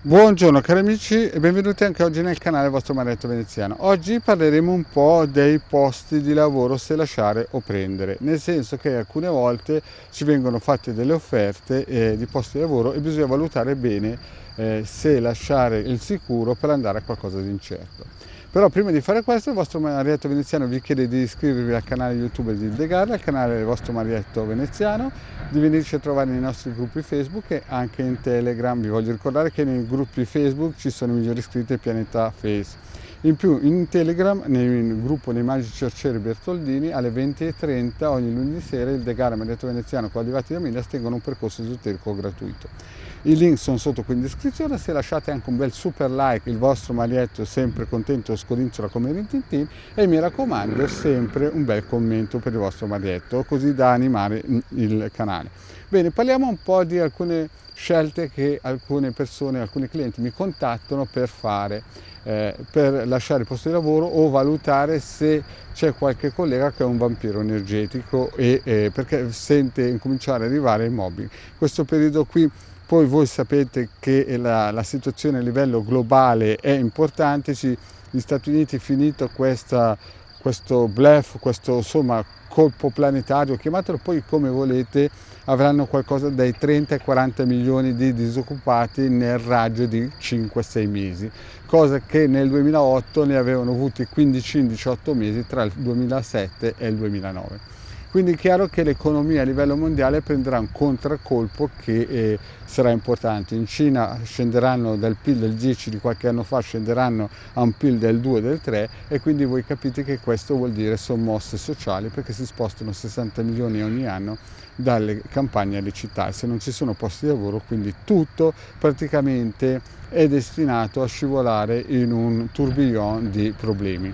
Buongiorno cari amici e benvenuti anche oggi nel canale vostro Marietto Veneziano. Oggi parleremo un po' dei posti di lavoro se lasciare o prendere, nel senso che alcune volte ci vengono fatte delle offerte di posti di lavoro e bisogna valutare bene se lasciare il sicuro per andare a qualcosa di incerto. Però prima di fare questo il vostro Marietto Veneziano vi chiede di iscrivervi al canale YouTube di Ildegarda, al canale del vostro Marietto Veneziano, di venirci a trovare nei nostri gruppi Facebook e anche in Telegram. Vi voglio ricordare che nei gruppi Facebook ci sono i migliori iscritti del pianeta Face. In più in Telegram, nel gruppo dei Magici Arcieri Bertoldini, alle 20:30 ogni lunedì sera il Degarda Marietto Veneziano coadiuvati da Midas tengono un percorso esoterico gratuito. I link sono sotto qui in descrizione, se lasciate anche un bel super like il vostro Marietto è sempre contento, scodinzola come Rintintin, e mi raccomando sempre un bel commento per il vostro Marietto, così da animare il canale. Bene, parliamo un po' di alcune scelte che alcune persone, alcuni clienti mi contattano per fare, per lasciare il posto di lavoro o valutare se c'è qualche collega che è un vampiro energetico e perché sente incominciare ad arrivare il mobbing. Questo periodo qui, poi voi sapete che la situazione a livello globale è importante, gli Stati Uniti finito questo bluff, questo insomma colpo planetario, chiamatelo poi come volete, avranno qualcosa dai 30 ai 40 milioni di disoccupati nel raggio di 5-6 mesi, cosa che nel 2008 ne avevano avuti 15-18 mesi tra il 2007 e il 2009. Quindi è chiaro che l'economia a livello mondiale prenderà un contraccolpo che sarà importante. In Cina scenderanno dal PIL del 10 di qualche anno fa, scenderanno a un PIL del 2, del 3, e quindi voi capite che questo vuol dire sommosse sociali, perché si spostano 60 milioni ogni anno dalle campagne alle città e se non ci sono posti di lavoro, quindi tutto praticamente è destinato a scivolare in un tourbillon di problemi.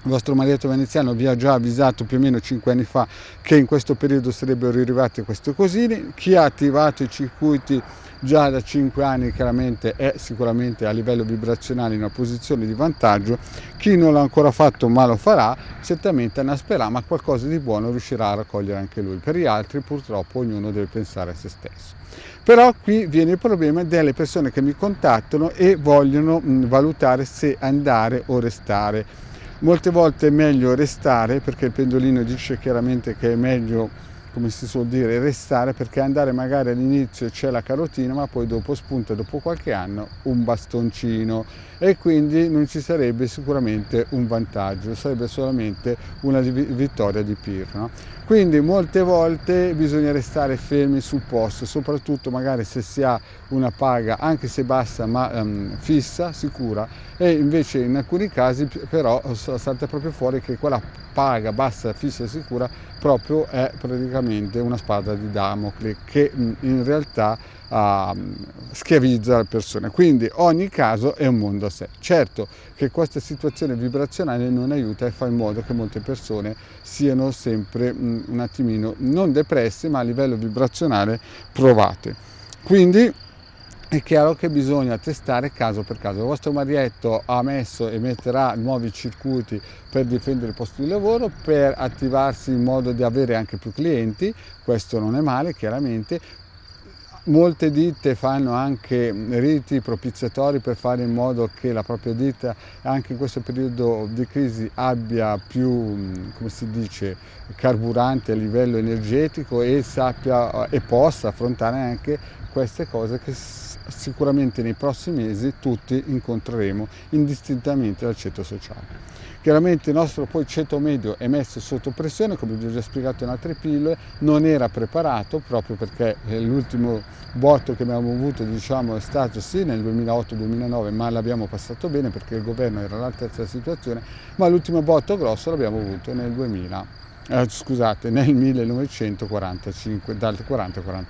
Il vostro Marietto Veneziano vi ha già avvisato più o meno 5 anni fa che in questo periodo sarebbero arrivate queste cosine. Chi ha attivato i circuiti già da 5 anni chiaramente è sicuramente a livello vibrazionale in una posizione di vantaggio. Chi non l'ha ancora fatto ma lo farà certamente anasperà, ma qualcosa di buono riuscirà a raccogliere anche lui. Per gli altri purtroppo ognuno deve pensare a se stesso. Però qui viene il problema delle persone che mi contattano e vogliono valutare se andare o restare. Molte volte è meglio restare, perché il pendolino dice chiaramente che è meglio, come si suol dire, restare, perché andare magari all'inizio c'è la carotina, ma poi dopo spunta, dopo qualche anno, un bastoncino e quindi non ci sarebbe sicuramente un vantaggio, sarebbe solamente una vittoria di Pirro. Quindi molte volte bisogna restare fermi sul posto, soprattutto magari se si ha una paga anche se bassa ma fissa, sicura, e invece in alcuni casi però salta proprio fuori che quella paga bassa, fissa e sicura proprio è praticamente una spada di Damocle che in realtà schiavizza le persone. Quindi ogni caso è un mondo a sé. Certo che questa situazione vibrazionale non aiuta e fa in modo che molte persone siano sempre un attimino non depresse ma a livello vibrazionale provate. Quindi è chiaro che bisogna testare caso per caso. Il vostro Marietto ha messo e metterà nuovi circuiti per difendere i posti di lavoro, per attivarsi in modo di avere anche più clienti, questo non è male chiaramente. Molte ditte fanno anche riti propiziatori per fare in modo che la propria ditta anche in questo periodo di crisi abbia più, come si dice, carburante a livello energetico e sappia e possa affrontare anche queste cose che sicuramente nei prossimi mesi tutti incontreremo indistintamente dal ceto sociale. Chiaramente il nostro poi ceto medio è messo sotto pressione, come vi ho già spiegato in altre pillole, non era preparato proprio perché l'ultimo botto che abbiamo avuto diciamo è stato sì nel 2008-2009, ma l'abbiamo passato bene perché il governo era all'altezza della situazione, ma l'ultimo botto grosso l'abbiamo avuto nel 1945, dal 40-45.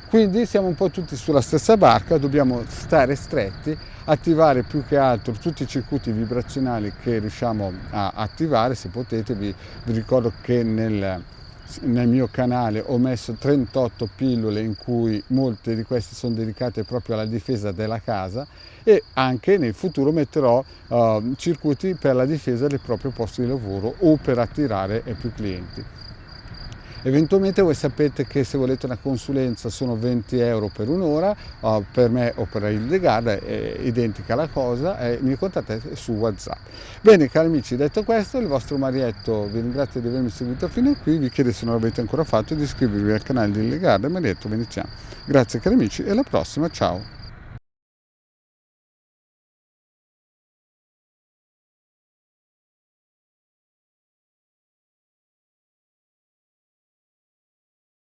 Quindi siamo un po' tutti sulla stessa barca, dobbiamo stare stretti, attivare più che altro tutti i circuiti vibrazionali che riusciamo a attivare. Se potete vi ricordo che nel mio canale ho messo 38 pillole in cui molte di queste sono dedicate proprio alla difesa della casa, e anche nel futuro metterò circuiti per la difesa del proprio posto di lavoro o per attirare più clienti. Eventualmente voi sapete che se volete una consulenza sono 20 euro per un'ora, per me o per il Hildegard è identica la cosa, e mi contattate su WhatsApp. Bene cari amici, detto questo, il vostro Marietto vi ringrazio di avermi seguito fino a qui, vi chiedo se non l'avete ancora fatto di iscrivervi al canale di Hildegard e Marietto Veneziano. Grazie cari amici e alla prossima, ciao!